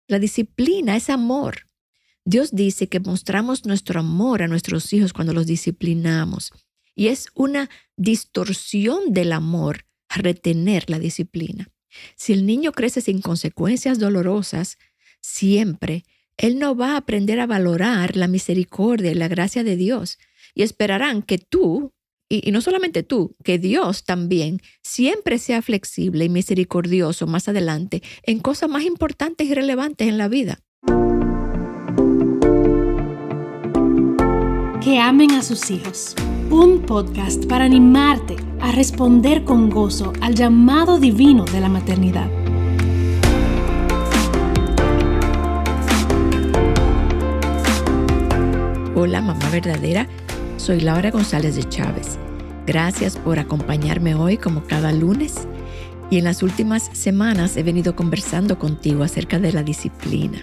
La disciplina es amor. Dios dice que mostramos nuestro amor a nuestros hijos cuando los disciplinamos. Y es una distorsión del amor retener la disciplina. Si el niño crece sin consecuencias dolorosas, siempre, él no va a aprender a valorar la misericordia y la gracia de Dios. Y esperarán que tú, y no solamente tú, que Dios también siempre sea flexible y misericordioso más adelante en cosas más importantes y relevantes en la vida. Que amen a sus hijos. Un podcast para animarte a responder con gozo al llamado divino de la maternidad. Hola, mamá verdadera. Soy Laura González de Chávez. Gracias por acompañarme hoy como cada lunes. Y en las últimas semanas he venido conversando contigo acerca de la disciplina.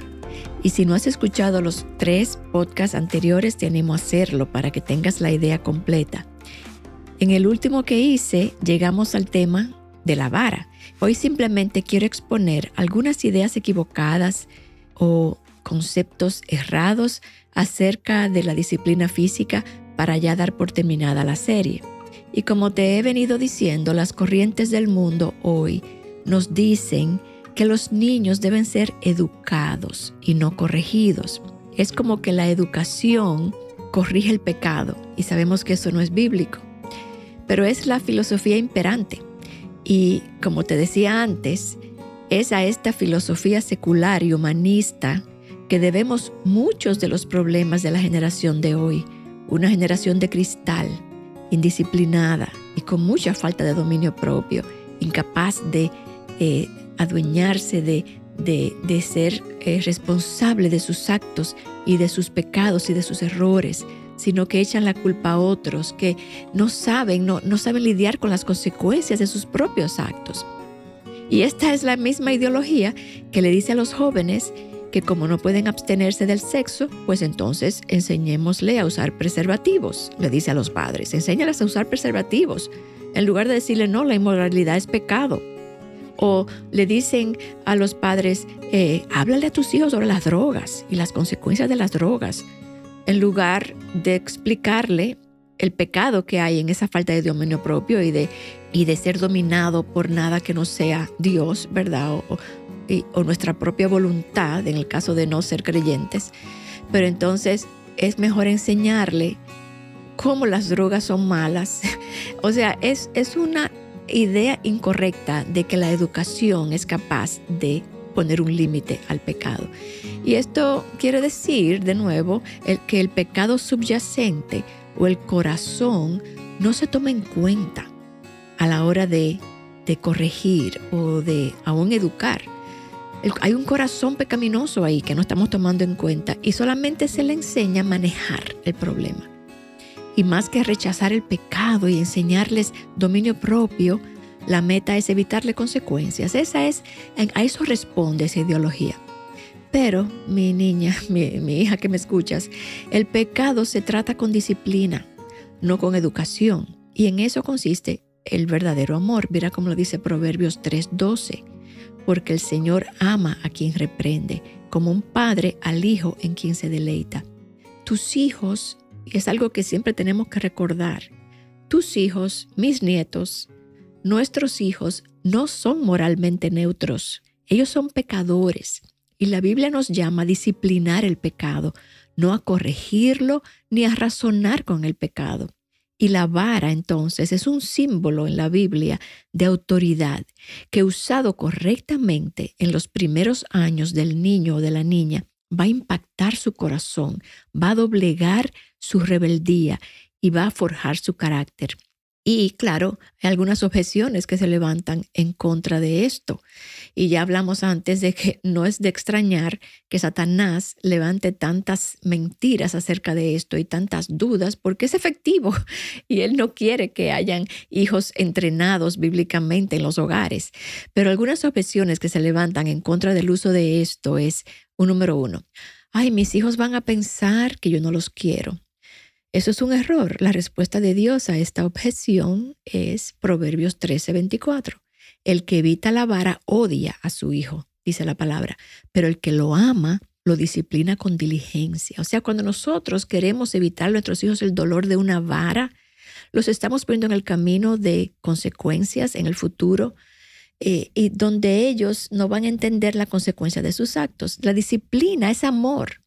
Y si no has escuchado los 3 podcasts anteriores, te animo a hacerlo para que tengas la idea completa. En el último que hice, llegamos al tema de la vara. Hoy simplemente quiero exponer algunas ideas equivocadas o conceptos errados acerca de la disciplina física para ya dar por terminada la serie. Y como te he venido diciendo, las corrientes del mundo hoy nos dicen que los niños deben ser educados y no corregidos. Es como que la educación corrige el pecado y sabemos que eso no es bíblico. Pero es la filosofía imperante. Y como te decía antes, es a esta filosofía secular y humanista que debemos muchos de los problemas de la generación de hoy. Una generación de cristal, indisciplinada y con mucha falta de dominio propio, incapaz de adueñarse de ser responsable de sus actos y de sus pecados y de sus errores, sino que echan la culpa a otros, que no saben lidiar con las consecuencias de sus propios actos. Y esta es la misma ideología que le dice a los jóvenes que como no pueden abstenerse del sexo, pues entonces enseñémosle a usar preservativos. Le dice a los padres, enséñales a usar preservativos, en lugar de decirle, no, la inmoralidad es pecado. O le dicen a los padres, háblale a tus hijos sobre las drogas y las consecuencias de las drogas, en lugar de explicarle el pecado que hay en esa falta de dominio propio y de ser dominado por nada que no sea Dios, ¿verdad? O nuestra propia voluntad, en el caso de no ser creyentes. Pero entonces es mejor enseñarle cómo las drogas son malas. O sea, es una idea incorrecta de que la educación es capaz de poner un límite al pecado. Y esto quiere decir, de nuevo, que el pecado subyacente o el corazón no se toma en cuenta a la hora de corregir o de aún educar. Hay un corazón pecaminoso ahí que no estamos tomando en cuenta y solamente se le enseña a manejar el problema. Y más que rechazar el pecado y enseñarles dominio propio, la meta es evitarle consecuencias. A eso responde esa ideología. Pero, mi niña, mi hija que me escuchas, el pecado se trata con disciplina, no con educación. Y en eso consiste el verdadero amor. Mira cómo lo dice Proverbios 3:12. Porque el Señor ama a quien reprende, como un padre al hijo en quien se deleita. Tus hijos, y es algo que siempre tenemos que recordar, tus hijos, mis nietos, nuestros hijos no son moralmente neutros. Ellos son pecadores. Y la Biblia nos llama a disciplinar el pecado, no a corregirlo ni a razonar con el pecado. Y la vara, entonces, es un símbolo en la Biblia de autoridad que, usado correctamente en los primeros años del niño o de la niña, va a impactar su corazón, va a doblegar su rebeldía y va a forjar su carácter. Y claro, hay algunas objeciones que se levantan en contra de esto. Y ya hablamos antes de que no es de extrañar que Satanás levante tantas mentiras acerca de esto y tantas dudas porque es efectivo y él no quiere que hayan hijos entrenados bíblicamente en los hogares. Pero algunas objeciones que se levantan en contra del uso de esto es, número 1, mis hijos van a pensar que yo no los quiero. Eso es un error. La respuesta de Dios a esta objeción es Proverbios 13:24. El que evita la vara odia a su hijo. dice la palabra, pero el que lo ama lo disciplina con diligencia. O sea, cuando nosotros queremos evitar a nuestros hijos el dolor de una vara, los estamos poniendo en el camino de consecuencias en el futuro, y donde ellos no van a entender la consecuencia de sus actos. La disciplina es amor.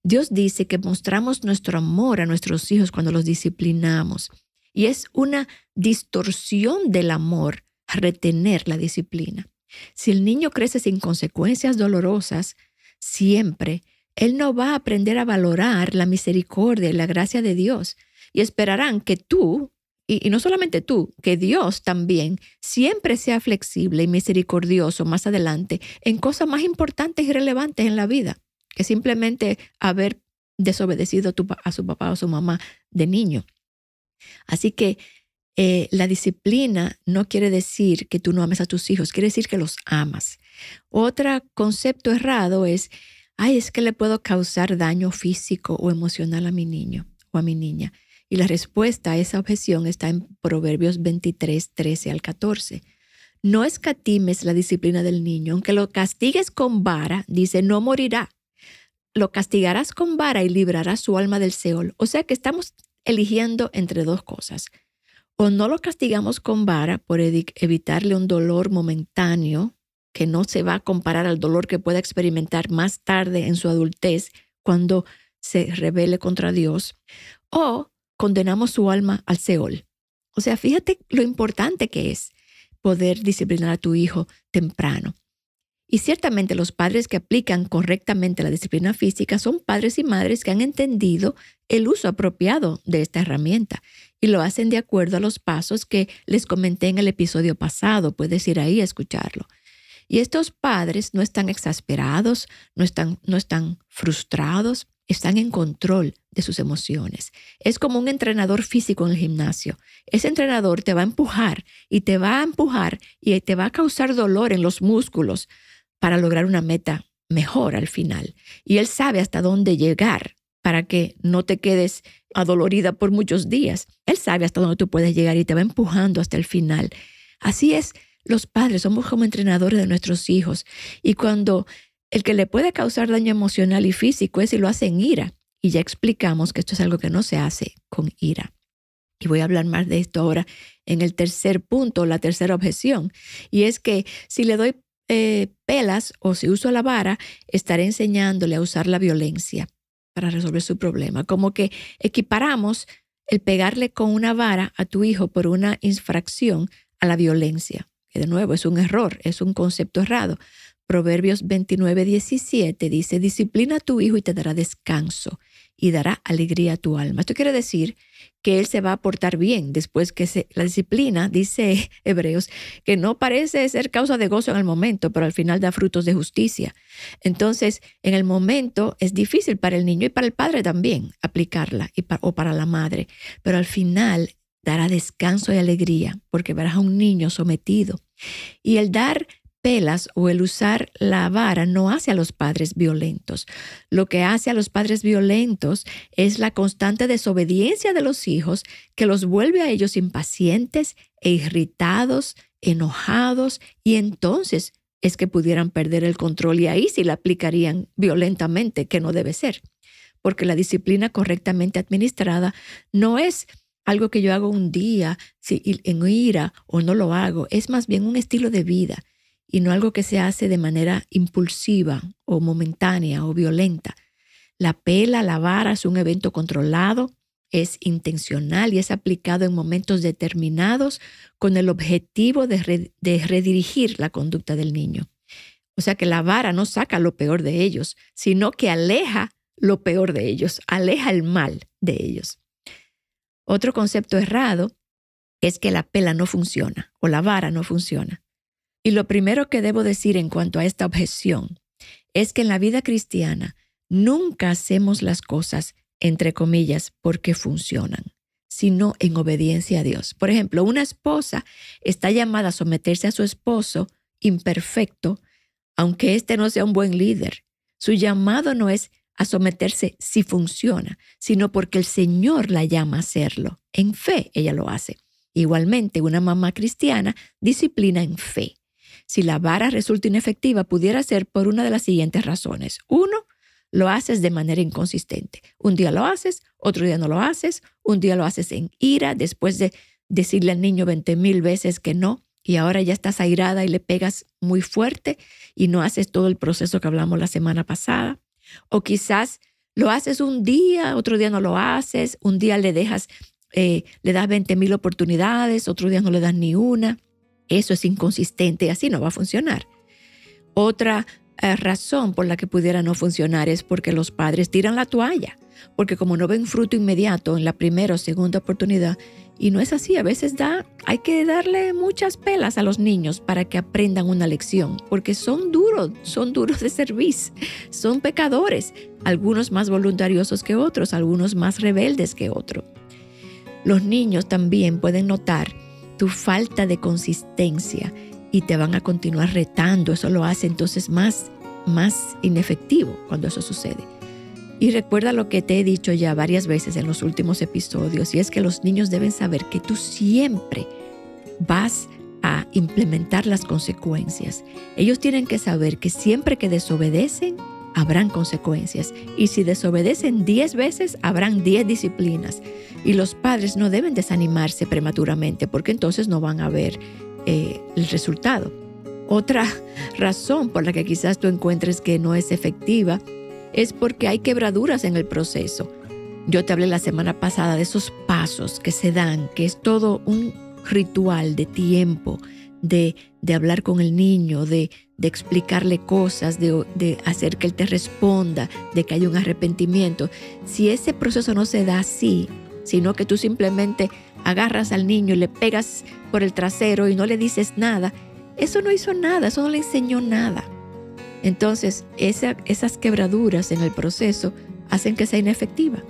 Dios dice que mostramos nuestro amor a nuestros hijos cuando los disciplinamos. Y es una distorsión del amor retener la disciplina. Si el niño crece sin consecuencias dolorosas, siempre, él no va a aprender a valorar la misericordia y la gracia de Dios. Y esperarán que tú, y no solamente tú, que Dios también siempre sea flexible y misericordioso más adelante en cosas más importantes y relevantes en la vida que simplemente haber desobedecido a su papá o a su mamá de niño. Así que la disciplina no quiere decir que tú no ames a tus hijos, quiere decir que los amas. Otro concepto errado es que le puedo causar daño físico o emocional a mi niño o a mi niña. Y la respuesta a esa objeción está en Proverbios 23, 13 al 14. No escatimes la disciplina del niño, aunque lo castigues con vara, dice, no morirá. Lo castigarás con vara y librarás su alma del Seol. O sea que estamos eligiendo entre dos cosas. O no lo castigamos con vara por evitarle un dolor momentáneo que no se va a comparar al dolor que pueda experimentar más tarde en su adultez cuando se rebele contra Dios. O condenamos su alma al Seol. O sea, fíjate lo importante que es poder disciplinar a tu hijo temprano. Y ciertamente los padres que aplican correctamente la disciplina física son padres y madres que han entendido el uso apropiado de esta herramienta y lo hacen de acuerdo a los pasos que les comenté en el episodio pasado. Puedes ir ahí a escucharlo. Y estos padres no están exasperados, no están frustrados, están en control de sus emociones. Es como un entrenador físico en el gimnasio. Ese entrenador te va a empujar y te va a causar dolor en los músculos para lograr una meta mejor al final. Y él sabe hasta dónde llegar para que no te quedes adolorida por muchos días. Él sabe hasta dónde tú puedes llegar y te va empujando hasta el final. Así es, los padres somos como entrenadores de nuestros hijos. Y cuando el que le puede causar daño emocional y físico es si lo hace en ira. Y ya explicamos que esto es algo que no se hace con ira. Y voy a hablar más de esto ahora en el tercer punto, la tercera objeción. Y es que si le doy pelas o si uso la vara, estaré enseñándole a usar la violencia para resolver su problema. Como que equiparamos el pegarle con una vara a tu hijo por una infracción a la violencia. Que de nuevo es un error, es un concepto errado. Proverbios 29, 17 dice, disciplina a tu hijo y te dará descanso y dará alegría a tu alma. Esto quiere decir que él se va a portar bien después que la disciplina, dice Hebreos, que no parece ser causa de gozo en el momento, pero al final da frutos de justicia. Entonces, en el momento es difícil para el niño y para el padre también aplicarla o para la madre, pero al final dará descanso y alegría porque verás a un niño sometido. Y el dar pelas o el usar la vara no hace a los padres violentos. Lo que hace a los padres violentos es la constante desobediencia de los hijos que los vuelve a ellos impacientes e irritados, enojados, y entonces es que pudieran perder el control y ahí sí la aplicarían violentamente, que no debe ser. Porque la disciplina correctamente administrada no es algo que yo hago un día en ira o no lo hago, es más bien un estilo de vida. Y no algo que se hace de manera impulsiva o momentánea o violenta. La pela, la vara es un evento controlado, es intencional y es aplicado en momentos determinados con el objetivo de redirigir la conducta del niño. O sea que la vara no saca lo peor de ellos, sino que aleja lo peor de ellos, aleja el mal de ellos. Otro concepto errado es que la pela no funciona o la vara no funciona. Y lo primero que debo decir en cuanto a esta objeción es que en la vida cristiana nunca hacemos las cosas, entre comillas, porque funcionan, sino en obediencia a Dios. Por ejemplo, una esposa está llamada a someterse a su esposo imperfecto, aunque éste no sea un buen líder. Su llamado no es a someterse si funciona, sino porque el Señor la llama a hacerlo. En fe ella lo hace. Igualmente, una mamá cristiana disciplina en fe. Si la vara resulta inefectiva, pudiera ser por una de las siguientes razones. 1, lo haces de manera inconsistente. Un día lo haces, otro día no lo haces, un día lo haces en ira, después de decirle al niño 20,000 veces que no, y ahora ya estás airada y le pegas muy fuerte y no haces todo el proceso que hablamos la semana pasada. O quizás lo haces un día, otro día no lo haces, un día le das 20,000 oportunidades, otro día no le das ni una. Eso es inconsistente y así no va a funcionar. Otra razón por la que pudiera no funcionar es porque los padres tiran la toalla, porque como no ven fruto inmediato en la primera o segunda oportunidad, y no es así, a veces hay que darle muchas pelas a los niños para que aprendan una lección, porque son duros de servir, son pecadores, algunos más voluntariosos que otros, algunos más rebeldes que otros. Los niños también pueden notar tu falta de consistencia y te van a continuar retando. Eso lo hace entonces más inefectivo cuando eso sucede. Y recuerda lo que te he dicho ya varias veces en los últimos episodios, y es que los niños deben saber que tú siempre vas a implementar las consecuencias. Ellos tienen que saber que siempre que desobedecen, habrán consecuencias. Y si desobedecen 10 veces, habrán 10 disciplinas. Y los padres no deben desanimarse prematuramente, porque entonces no van a ver el resultado. Otra razón por la que quizás tú encuentres que no es efectiva es porque hay quebraduras en el proceso. Yo te hablé la semana pasada de esos pasos que se dan, que es todo un ritual de tiempo, de hablar con el niño, de explicarle cosas, de hacer que él te responda, de que haya un arrepentimiento. Si ese proceso no se da así, sino que tú simplemente agarras al niño y le pegas por el trasero y no le dices nada, eso no hizo nada, eso no le enseñó nada. Entonces, esas quebraduras en el proceso hacen que sea inefectiva.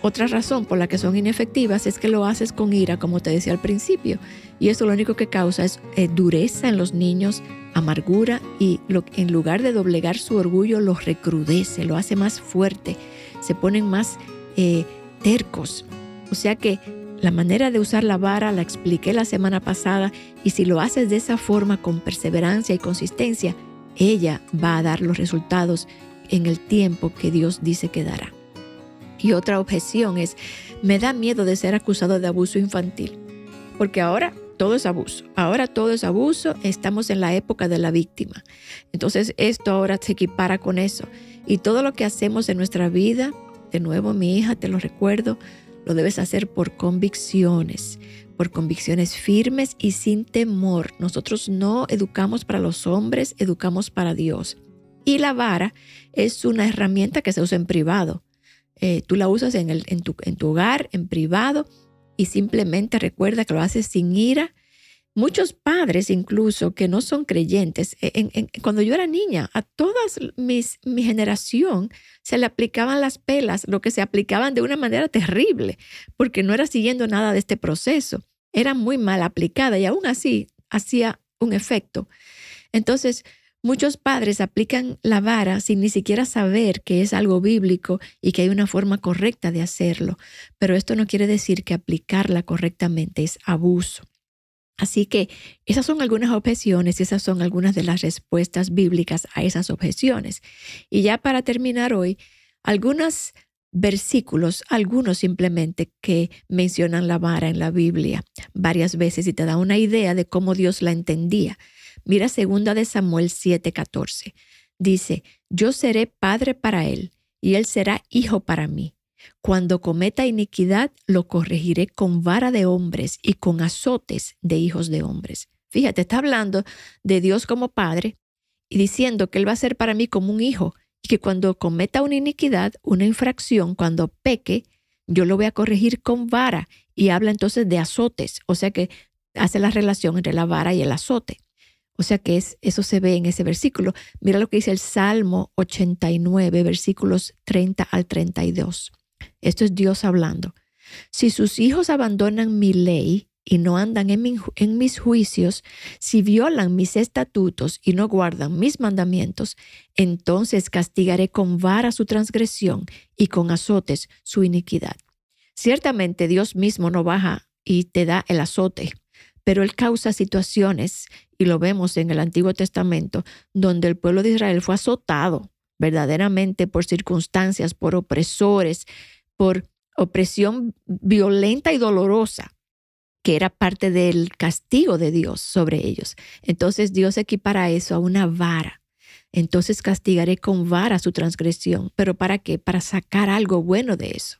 Otra razón por la que son inefectivas es que lo haces con ira, como te decía al principio, y eso lo único que causa es dureza en los niños, amargura, y en lugar de doblegar su orgullo, lo recrudece, lo hace más fuerte, se ponen más tercos. O sea que la manera de usar la vara la expliqué la semana pasada, y si lo haces de esa forma con perseverancia y consistencia, ella va a dar los resultados en el tiempo que Dios dice que dará. Y otra objeción es, me da miedo de ser acusado de abuso infantil, porque ahora todo es abuso. Ahora todo es abuso, estamos en la época de la víctima. Entonces esto ahora se equipara con eso. Y todo lo que hacemos en nuestra vida, de nuevo mi hija, te lo recuerdo, lo debes hacer por convicciones firmes y sin temor. Nosotros no educamos para los hombres, educamos para Dios. Y la vara es una herramienta que se usa en privado. Tú la usas en tu hogar, en privado, y simplemente recuerda que lo haces sin ira. Muchos padres incluso que no son creyentes, cuando yo era niña, a todas mi generación se le aplicaban las pelas, lo que se aplicaban de una manera terrible, porque no era siguiendo nada de este proceso. Era muy mal aplicada y aún así hacía un efecto. Entonces, muchos padres aplican la vara sin ni siquiera saber que es algo bíblico y que hay una forma correcta de hacerlo. Pero esto no quiere decir que aplicarla correctamente es abuso. Así que esas son algunas objeciones y esas son algunas de las respuestas bíblicas a esas objeciones. Y ya para terminar hoy, algunos versículos, algunos simplemente que mencionan la vara en la Biblia varias veces y te da una idea de cómo Dios la entendía. Mira 2 de Samuel 7:14. Dice, yo seré padre para él y él será hijo para mí. Cuando cometa iniquidad, lo corregiré con vara de hombres y con azotes de hijos de hombres. Fíjate, está hablando de Dios como padre y diciendo que él va a ser para mí como un hijo y que cuando cometa una iniquidad, una infracción, cuando peque, yo lo voy a corregir con vara. Y habla entonces de azotes, o sea que hace la relación entre la vara y el azote. O sea que eso se ve en ese versículo. Mira lo que dice el Salmo 89, versículos 30 al 32. Esto es Dios hablando. Si sus hijos abandonan mi ley y no andan en mis juicios, si violan mis estatutos y no guardan mis mandamientos, entonces castigaré con vara su transgresión y con azotes su iniquidad. Ciertamente Dios mismo no baja y te da el azote, Pero Él causa situaciones, y lo vemos en el Antiguo Testamento, donde el pueblo de Israel fue azotado verdaderamente por circunstancias, por opresores, por opresión violenta y dolorosa, que era parte del castigo de Dios sobre ellos. Entonces Dios equipara eso a una vara. Entonces castigaré con vara su transgresión. ¿Pero para qué? Para sacar algo bueno de eso.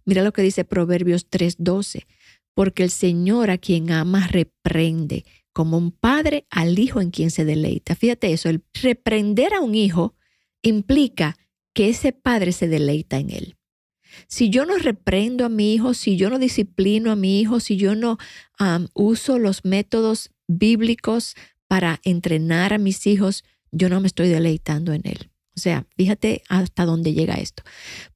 Mira lo que dice Proverbios 3:12. Porque el Señor a quien ama reprende, como un padre al hijo en quien se deleita. Fíjate eso, el reprender a un hijo implica que ese padre se deleita en él. Si yo no reprendo a mi hijo, si yo no disciplino a mi hijo, si yo no uso los métodos bíblicos para entrenar a mis hijos, yo no me estoy deleitando en él. O sea, fíjate hasta dónde llega esto.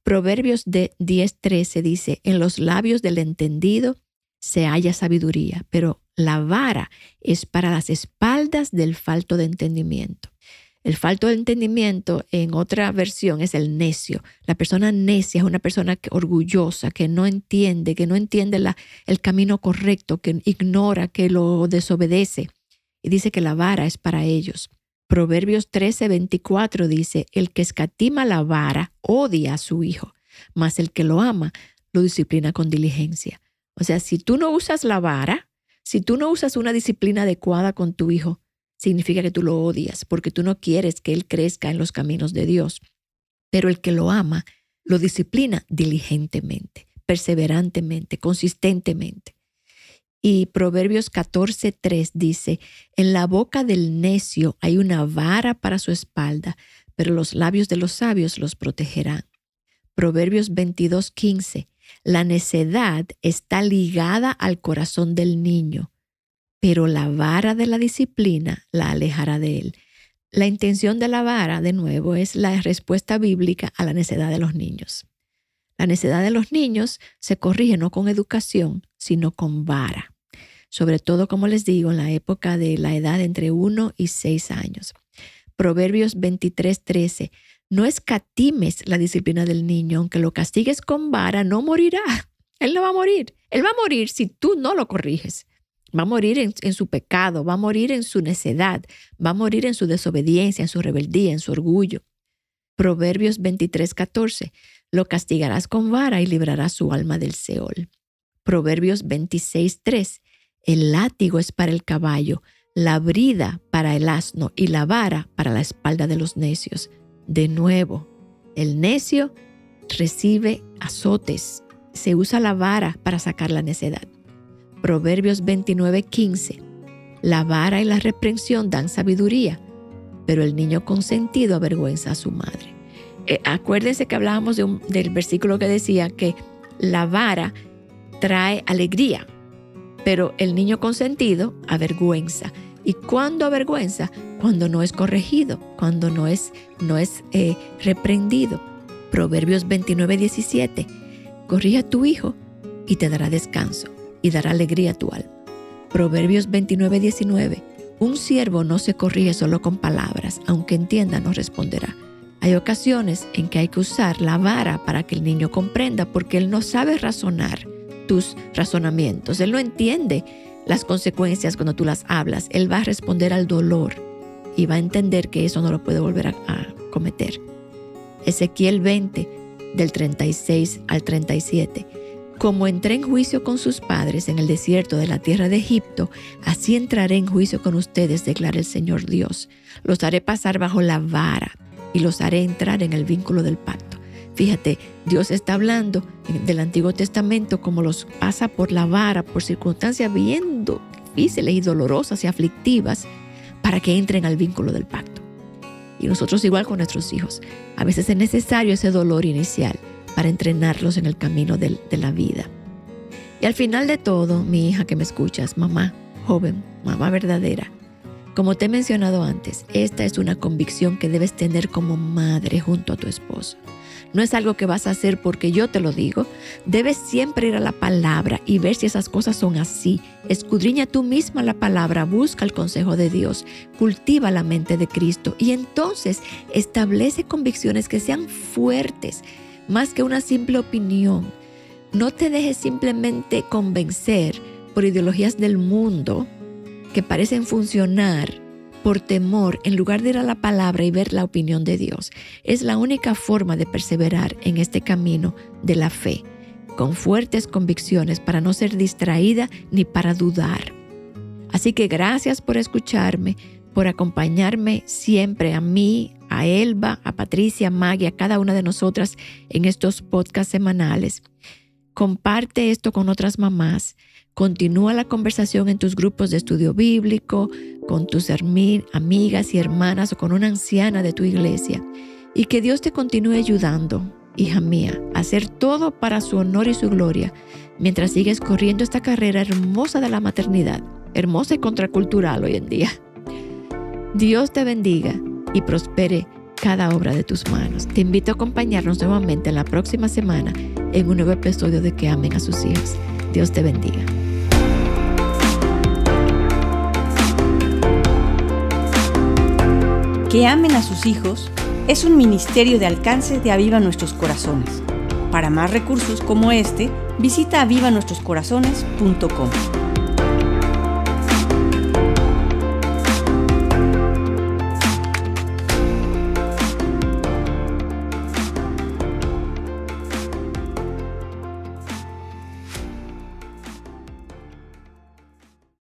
Proverbios 10:13 dice, en los labios del entendido se halla sabiduría, pero la vara es para las espaldas del falto de entendimiento. El falto de entendimiento, en otra versión, es el necio. La persona necia es una persona orgullosa, que no entiende el camino correcto, que ignora, que lo desobedece. Y dice que la vara es para ellos. Proverbios 13:24 dice, el que escatima la vara odia a su hijo, mas el que lo ama lo disciplina con diligencia. O sea, si tú no usas la vara, si tú no usas una disciplina adecuada con tu hijo, significa que tú lo odias porque tú no quieres que él crezca en los caminos de Dios. Pero el que lo ama, lo disciplina diligentemente, perseverantemente, consistentemente. Y Proverbios 14:3 dice, en la boca del necio hay una vara para su espalda, pero los labios de los sabios los protegerán. Proverbios 22:15, la necedad está ligada al corazón del niño, pero la vara de la disciplina la alejará de él. La intención de la vara, de nuevo, es la respuesta bíblica a la necedad de los niños. La necedad de los niños se corrige no con educación, sino con vara. Sobre todo, como les digo, en la época de la edad entre 1 y 6 años. Proverbios 23:13, no escatimes la disciplina del niño, aunque lo castigues con vara, no morirá. Él no va a morir. Él va a morir si tú no lo corriges. Va a morir en su pecado, va a morir en su necedad, va a morir en su desobediencia, en su rebeldía, en su orgullo. Proverbios 23:14, lo castigarás con vara y librarás su alma del Seol. Proverbios 26:3, el látigo es para el caballo, la brida para el asno y la vara para la espalda de los necios. De nuevo, el necio recibe azotes. Se usa la vara para sacar la necedad. Proverbios 29:15. La vara y la reprensión dan sabiduría, pero el niño consentido avergüenza a su madre. Acuérdense que hablábamos del versículo que decía que la vara trae alegría, pero el niño consentido avergüenza. ¿Y cuándo avergüenza? Cuando no es corregido, cuando no es reprendido. Proverbios 29:17. Corrige a tu hijo y te dará descanso y dará alegría a tu alma. Proverbios 29:19. Un siervo no se corrige solo con palabras, aunque entienda no responderá. Hay ocasiones en que hay que usar la vara para que el niño comprenda, porque él no sabe razonar tus razonamientos. Él no entiende las consecuencias cuando tú las hablas. Él va a responder al dolor y va a entender que eso no lo puede volver a cometer. Ezequiel 20, del 36 al 37. Como entré en juicio con sus padres en el desierto de la tierra de Egipto, así entraré en juicio con ustedes, declara el Señor Dios. Los haré pasar bajo la vara y los haré entrar en el vínculo del pacto. Fíjate, Dios está hablando del Antiguo Testamento como los pasa por la vara, por circunstancias bien difíciles y dolorosas y aflictivas, para que entren al vínculo del pacto. Y nosotros igual con nuestros hijos. A veces es necesario ese dolor inicial para entrenarlos en el camino de la vida. Y al final de todo, mi hija que me escuchas, mamá joven, mamá verdadera, como te he mencionado antes, esta es una convicción que debes tener como madre junto a tu esposo. No es algo que vas a hacer porque yo te lo digo. Debes siempre ir a la palabra y ver si esas cosas son así. Escudriña tú misma la palabra, busca el consejo de Dios, cultiva la mente de Cristo y entonces establece convicciones que sean fuertes, más que una simple opinión. No te dejes simplemente convencer por ideologías del mundo que parecen funcionar por temor en lugar de ir a la palabra y ver la opinión de Dios. Es la única forma de perseverar en este camino de la fe, con fuertes convicciones para no ser distraída ni para dudar. Así que gracias por escucharme, por acompañarme siempre a mí, a Elba, a Patricia, a Maggie, a cada una de nosotras en estos podcasts semanales. Comparte esto con otras mamás. Continúa la conversación en tus grupos de estudio bíblico, con tus amigas y hermanas o con una anciana de tu iglesia. Y que Dios te continúe ayudando, hija mía, a hacer todo para su honor y su gloria, mientras sigues corriendo esta carrera hermosa de la maternidad, hermosa y contracultural hoy en día. Dios te bendiga y prospere cada obra de tus manos. Te invito a acompañarnos nuevamente en la próxima semana en un nuevo episodio de Que Amen a Sus Hijos. Dios te bendiga. Que Amen a Sus Hijos es un ministerio de alcance de Aviva Nuestros Corazones. Para más recursos como este, visita avivanuestroscorazones.com.